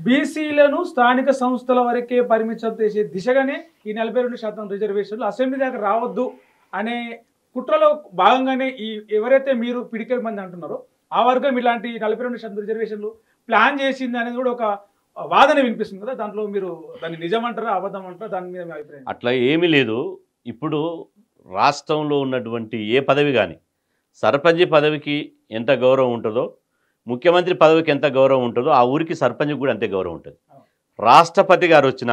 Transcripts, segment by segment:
బీసీలను స్థానిక సంస్థల వరకే పరిమితం చేసే దిశగానే ఈ 42% రిజర్వేషన్లు అసెంబ్లీ దాకా రావద్దు అనే కుట్రలో భాగంగానే ఈ ఎవరైతే మీరు పిడికెల్ మంది అంటున్నారో ఆ వర్గం ఇలాంటి 42% రిజర్వేషన్లు ప్లాన్ చేసింది అనేది కూడా ఒక వాదన వినిపిస్తుంది కదా. దాంట్లో మీరు దాన్ని నిజమంటారా అబద్ధం అంటారా? దాని మీద మీ అభిప్రాయం? అట్లా ఏమీ లేదు. ఇప్పుడు రాష్ట్రంలో ఉన్నటువంటి ఏ పదవి కానీ సర్పంచ్ పదవికి ఎంత గౌరవం ఉంటుందో, ముఖ్యమంత్రి పదవికి ఎంత గౌరవం ఉంటుందో ఆ ఊరికి సర్పంచ్కి కూడా అంతే గౌరవం ఉంటుంది. రాష్ట్రపతి గారు వచ్చిన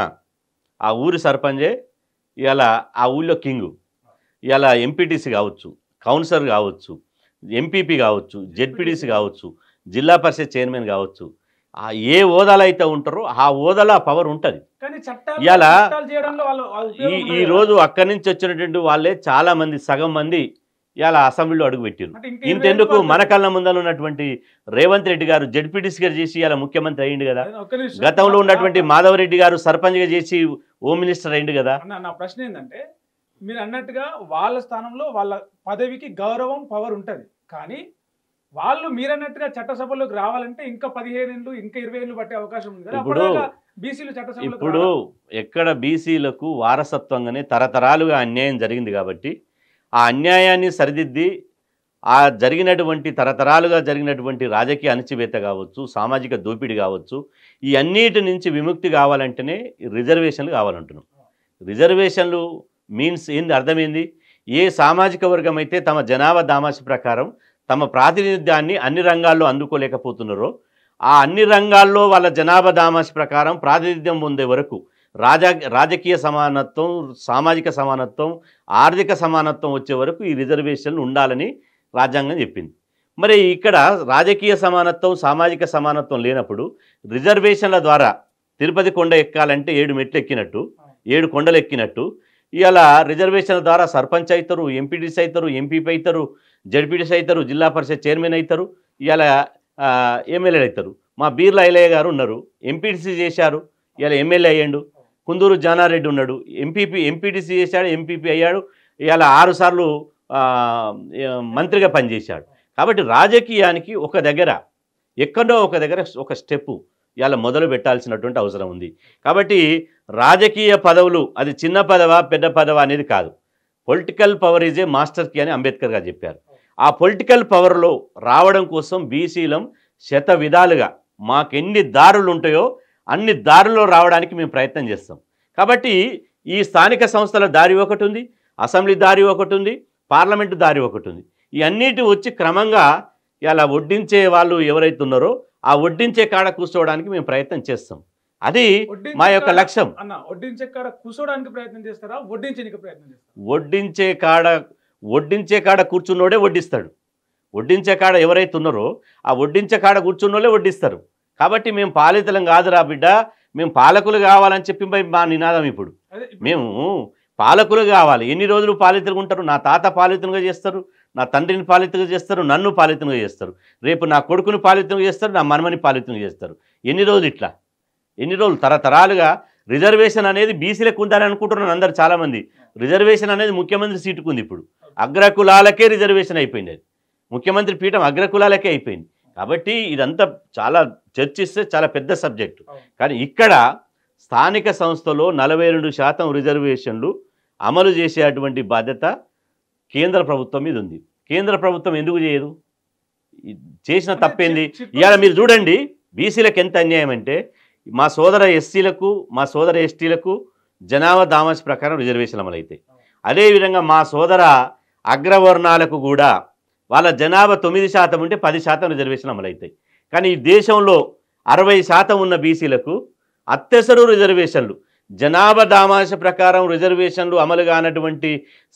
ఆ ఊరి సర్పంచే ఇలా ఆ ఊళ్ళో కింగు. ఇలా ఎంపీటీసీ కావచ్చు, కౌన్సిలర్ కావచ్చు, ఎంపీపీ కావచ్చు, జెడ్పీటీసీ కావచ్చు, జిల్లా పరిషత్ చైర్మన్ కావచ్చు, ఏ హోదాలో అయితే ఉంటారో ఆ హోదాలో ఆ పవర్ ఉంటుంది. ఇలా ఈరోజు అక్కడి నుంచి వచ్చినటువంటి వాళ్ళే చాలామంది, సగం మంది ఇలా అసెంబ్లీలో అడుగుపెట్టారు. ఇంతెందుకు మన కళ్ళ ముందర ఉన్నటువంటి రేవంత్ రెడ్డి గారు జెడ్పీటీసీ గారు చేసి ఇలా ముఖ్యమంత్రి అయ్యిండు కదా. గతంలో ఉన్నటువంటి మాధవరెడ్డి గారు సర్పంచ్గా చేసి హోమ్ మినిస్టర్ అయ్యిండు కదా. నా ప్రశ్న ఏంటంటే మీరు అన్నట్టుగా వాళ్ళ స్థానంలో వాళ్ళ పదవికి గౌరవం పవర్ ఉంటుంది, కానీ వాళ్ళు మీరన్నట్టుగా చట్టసభలోకి రావాలంటే ఇంకా 15 ఏళ్ళు ఇంకా 20 ఏళ్ళు పట్టే అవకాశం ఉంది కదా. ఇప్పుడు ఎక్కడ బీసీలకు వారసత్వంగానే తరతరాలుగా అన్యాయం జరిగింది కాబట్టి ఆ అన్యాయాన్ని సరిదిద్ది ఆ జరిగినటువంటి తరతరాలుగా జరిగినటువంటి రాజకీయ అణచివేత కావచ్చు, సామాజిక దోపిడీ కావచ్చు, ఈ అన్నిటి నుంచి విముక్తి కావాలంటేనే రిజర్వేషన్లు కావాలంటున్నాం. రిజర్వేషన్లు మీన్స్ ఏంది, అర్థమైంది? ఏ సామాజిక వర్గం అయితే తమ జనాభా దామాష ప్రకారం తమ ప్రాతినిధ్యాన్ని అన్ని రంగాల్లో అందుకోలేకపోతున్నారో ఆ అన్ని రంగాల్లో వాళ్ళ జనాభా దామాష ప్రకారం ప్రాతినిధ్యం పొందే వరకు రాజకీయ సమానత్వం, సామాజిక సమానత్వం, ఆర్థిక సమానత్వం వచ్చే వరకు ఈ రిజర్వేషన్లు ఉండాలని రాజ్యాంగం చెప్పింది. మరి ఇక్కడ రాజకీయ సమానత్వం, సామాజిక సమానత్వం లేనప్పుడు రిజర్వేషన్ల ద్వారా తిరుపతి కొండ ఎక్కాలంటే 7 మెట్లు ఎక్కినట్టు, 7 కొండలు ఎక్కినట్టు ఇవాళ రిజర్వేషన్ల ద్వారా సర్పంచ్ అవుతారు, ఎంపీటీసీ అవుతారు, ఎంపీపీ అవుతారు, జడ్పీటీసీ అవుతారు, జిల్లా పరిషత్ చైర్మన్ అవుతారు, ఇవాళ ఎమ్మెల్యేలు అవుతారు. మా బీర్ల ఐలయ్య గారు ఉన్నారు, ఎంపీటీసీ చేశారు, ఇవాళ ఎమ్మెల్యే అయ్యాడు. కుందూరు జానారెడ్డి ఉన్నాడు, ఎంపీటీసీ చేశాడు, ఎంపీపీ అయ్యాడు, ఇవాళ 6 సార్లు మంత్రిగా పనిచేశాడు. కాబట్టి రాజకీయానికి ఒక దగ్గర ఎక్కడో ఒక దగ్గర ఒక స్టెప్పు ఇవాళ మొదలు పెట్టాల్సినటువంటి అవసరం ఉంది. కాబట్టి రాజకీయ పదవులు అది చిన్న పదవా పెద్ద పదవా అనేది కాదు. Political power is a master key అని అంబేద్కర్ గారు చెప్పారు. ఆ పొలిటికల్ పవర్లో రావడం కోసం బీసీలం శత విధాలుగా మాకెన్ని దారులు ఉంటాయో అన్ని దారుల్లో రావడానికి మేము ప్రయత్నం చేస్తాం. కాబట్టి ఈ స్థానిక సంస్థల దారి ఒకటి ఉంది, అసెంబ్లీ దారి ఒకటి ఉంది, పార్లమెంటు దారి ఒకటి ఉంది. ఈ అన్నిటి వచ్చి క్రమంగా ఇలా వడ్డించే వాళ్ళు ఎవరైతే ఉన్నారో ఆ వడ్డించే కాడ కూర్చోవడానికి మేము ప్రయత్నం చేస్తాం. అది మా యొక్క లక్ష్యం. వడ్డించే కాడ కూర్చోవడానికి ప్రయత్నం చేస్తారా, వడ్డించడానికి ప్రయత్నం చేస్తారా? వడ్డించే కాడ కూర్చున్నోడే వడ్డిస్తాడు. వడ్డించే కాడ ఎవరైతే ఉన్నారో ఆ వడ్డించే కాడ కూర్చున్నోళ్ళే వడ్డిస్తారు. కాబట్టి మేము పాలితులం కాదురా బిడ్డ, మేము పాలకులు కావాలని చెప్పి మా నినాదం. ఇప్పుడు మేము పాలకులు కావాలి. ఎన్ని రోజులు పాలితులుగా ఉంటారు? నా తాత పాలితులుగా చేస్తారు, నా తండ్రిని పాలితులుగా చేస్తారు, నన్ను పాలితులుగా చేస్తారు, రేపు నా కొడుకుని పాలితులుగా చేస్తారు, నా మనమని పాలితులుగా చేస్తారు. ఎన్ని రోజులు ఇట్లా? ఎన్ని రోజులు? తరతరాలుగా రిజర్వేషన్ అనేది బీసీలకు ఉందని అనుకుంటున్నాను అందరు చాలామంది. రిజర్వేషన్ అనేది ముఖ్యమంత్రి సీటుకు ఉంది. ఇప్పుడు అగ్రకులాలకే రిజర్వేషన్ అయిపోయింది. అది ముఖ్యమంత్రి పీఠం అగ్రకులాలకే అయిపోయింది. కాబట్టి ఇదంతా చాలా చర్చిస్తే చాలా పెద్ద సబ్జెక్టు. కానీ ఇక్కడ స్థానిక సంస్థలో 42% రిజర్వేషన్లు అమలు చేసేటువంటి బాధ్యత కేంద్ర ప్రభుత్వం మీద ఉంది. కేంద్ర ప్రభుత్వం ఎందుకు చేయదు? చేసిన తప్పేంది? ఇవాళ మీరు చూడండి బీసీలకు ఎంత అన్యాయం అంటే, మా సోదర ఎస్సీలకు, మా సోదర ఎస్టీలకు జనాభా దామాష ప్రకారం రిజర్వేషన్ అమలైతాయి. అదేవిధంగా మా సోదర అగ్రవర్ణాలకు కూడా వాళ్ళ జనాభా 9% ఉంటే 10% రిజర్వేషన్ అమలవుతాయి. కానీ ఈ దేశంలో 60% ఉన్న బీసీలకు అత్యవసర రిజర్వేషన్లు, జనాభా దామాష ప్రకారం రిజర్వేషన్లు అమలు కానటువంటి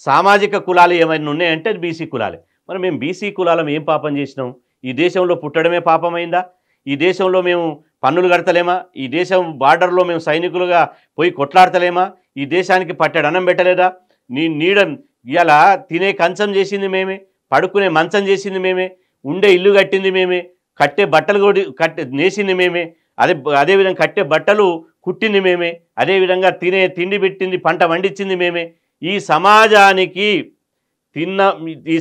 సామాజిక కులాలు ఏమైనా ఉన్నాయంటే బీసీ కులాలే. మరి మేము బీసీ కులాలం ఏం పాపం చేసినాం? ఈ దేశంలో పుట్టడమే పాపమైందా? ఈ దేశంలో మేము పన్నులు కడతలేమా? ఈ దేశం బార్డర్లో మేము సైనికులుగా పోయి కొట్లాడతలేమా? ఈ దేశానికి పట్టెడు అన్నం పెట్టలేదా? నీడ ఇలా తినే కంచం చేసింది మేమే, పడుకునే మంచం చేసింది మేమే, ఉండే ఇల్లు కట్టింది మేమే, కట్టే బట్టలు కూడా నేసింది మేమే, అదేవిధంగా కట్టే బట్టలు కుట్టింది మేమే, అదేవిధంగా తినే తిండి పెట్టింది, పంట వండించింది మేమే. ఈ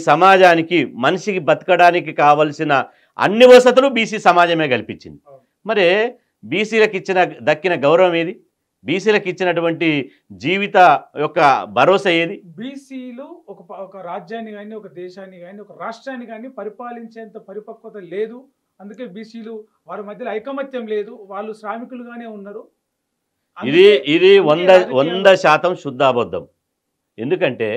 సమాజానికి మనిషికి బతకడానికి కావలసిన అన్ని వసతులు బీసీ సమాజమే కల్పించింది. మరి బీసీలకు దక్కిన గౌరవం ఏది? బీసీలకు ఇచ్చినటువంటి జీవిత యొక్క భరోసా ఏది? బీసీలు ఒక రాజ్యాన్ని కానీ, ఒక దేశాన్ని కానీ, ఒక రాష్ట్రాన్ని కానీ పరిపాలించేంత పరిపక్వత లేదు. అందుకే బీసీలు వారి మధ్యలో ఐకమత్యం లేదు, వాళ్ళు శ్రామికులుగానే ఉన్నారు. ఇది 100% శుద్ధాబద్ధం. ఎందుకంటే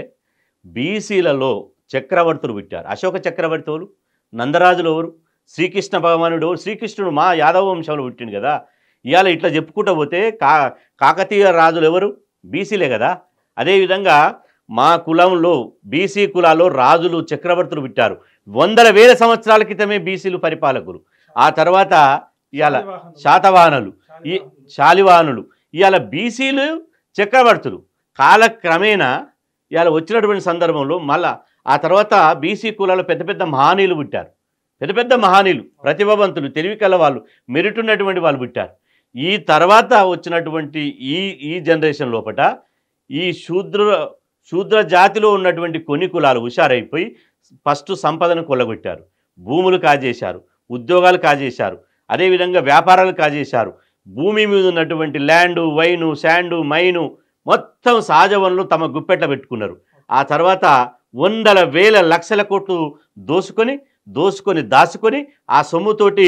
బీసీలలో చక్రవర్తులు పుట్టారు. అశోక చక్రవర్తి ఎవరు? నందరాజులు ఎవరు? శ్రీకృష్ణ భగవానుడు ఎవరు? శ్రీకృష్ణుడు మా యాదవ వంశంలో పుట్టిండు కదా. ఇవాళ ఇట్లా చెప్పుకుంటూ పోతే కాకతీయ రాజులు ఎవరు? బీసీలే కదా. అదేవిధంగా మా కులంలో బీసీ కులాల్లో రాజులు చక్రవర్తులు పుట్టారు. వందల వేల సంవత్సరాల క్రితమే బీసీలు పరిపాలకులు. ఆ తర్వాత ఇవాళ శాతవాహనులు, ఈ శాలివాహనులు, ఇవాళ బీసీలు చక్రవర్తులు. కాలక్రమేణా ఇవాళ వచ్చినటువంటి సందర్భంలో మళ్ళా ఆ తర్వాత బీసీ కులాల్లో పెద్ద పెద్ద మహానీయులు పుట్టారు. పెద్ద పెద్ద మహానీయులు, ప్రతిభావంతులు, తెలివి కల వాళ్ళు, మెరిట్ ఉన్నటువంటి వాళ్ళు పుట్టారు. ఈ తర్వాత వచ్చినటువంటి ఈ జనరేషన్ లోపల ఈ శూద్ర జాతిలో ఉన్నటువంటి కొన్ని కులాలు హుషారైపోయి ఫస్ట్ సంపదను కొల్లగొట్టారు, భూములు కాజేశారు, ఉద్యోగాలు కాజేశారు, అదేవిధంగా వ్యాపారాలు కాజేశారు. భూమి మీద ఉన్నటువంటి ల్యాండు, వైను, శాండు, మైను మొత్తం సహజ వనరులు తమ గుప్పెట్ల పెట్టుకున్నారు. ఆ తర్వాత వందల వేల లక్షల కోట్లు దాచుకొని ఆ సొమ్ముతోటి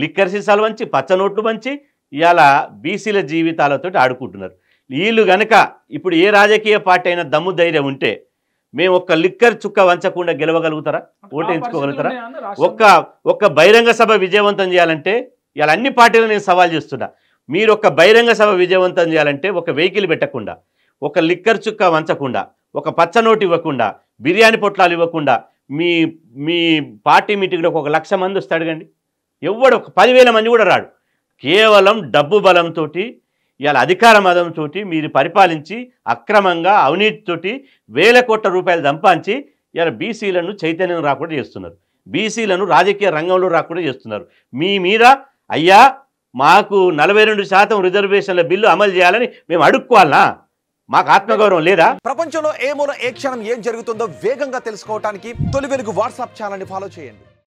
లిక్కర్ సీసాలు వంచి, పచ్చనోట్లు వంచి ఇవాళ బీసీల జీవితాలతో ఆడుకుంటున్నారు. వీళ్ళు గనక ఇప్పుడు ఏ రాజకీయ పార్టీ అయినా దమ్ము ధైర్యం ఉంటే మేము ఒక్క లిక్కర్ చుక్క వంచకుండా గెలవగలుగుతారా? ఓటేయించుకోగలుగుతారా? ఒక్క బహిరంగ సభ విజయవంతం చేయాలంటే ఇవాళ అన్ని పార్టీలు నేను సవాల్ చేస్తున్నా. మీరు ఒక బహిరంగ సభ విజయవంతం చేయాలంటే ఒక వెహికల్ పెట్టకుండా, ఒక లిక్కర్ చుక్క వంచకుండా, ఒక పచ్చనోటు ఇవ్వకుండా, బిర్యానీ పొట్లాలు ఇవ్వకుండా మీ పార్టీ మీటింగ్లో ఒక 1,00,000 మంది వస్తే అడగండి, ఎవడు ఒక 10,000 మంది కూడా రాడు. కేవలం డబ్బు బలంతో ఇవాళ అధికార మదంతో మీరు పరిపాలించి అక్రమంగా అవినీతితోటి వేల కోట్ల రూపాయలు సంపాదించి ఇవాళ బీసీలను చైతన్యం రాకుండా చేస్తున్నారు, బీసీలను రాజకీయ రంగంలో రాకుండా చేస్తున్నారు. మీ మీద అయ్యా మాకు 42% రిజర్వేషన్ల బిల్లు అమలు చేయాలని మేము అడుక్కోవాలనా? మాకు ఆత్మగౌరవం లేదా? ప్రపంచంలో ఏ మూల ఏ క్షణం ఏం జరుగుతుందో వేగంగా తెలుసుకోవడానికి తొలి వెలుగు వాట్సాప్ ఛానల్ని ఫాలో చేయండి.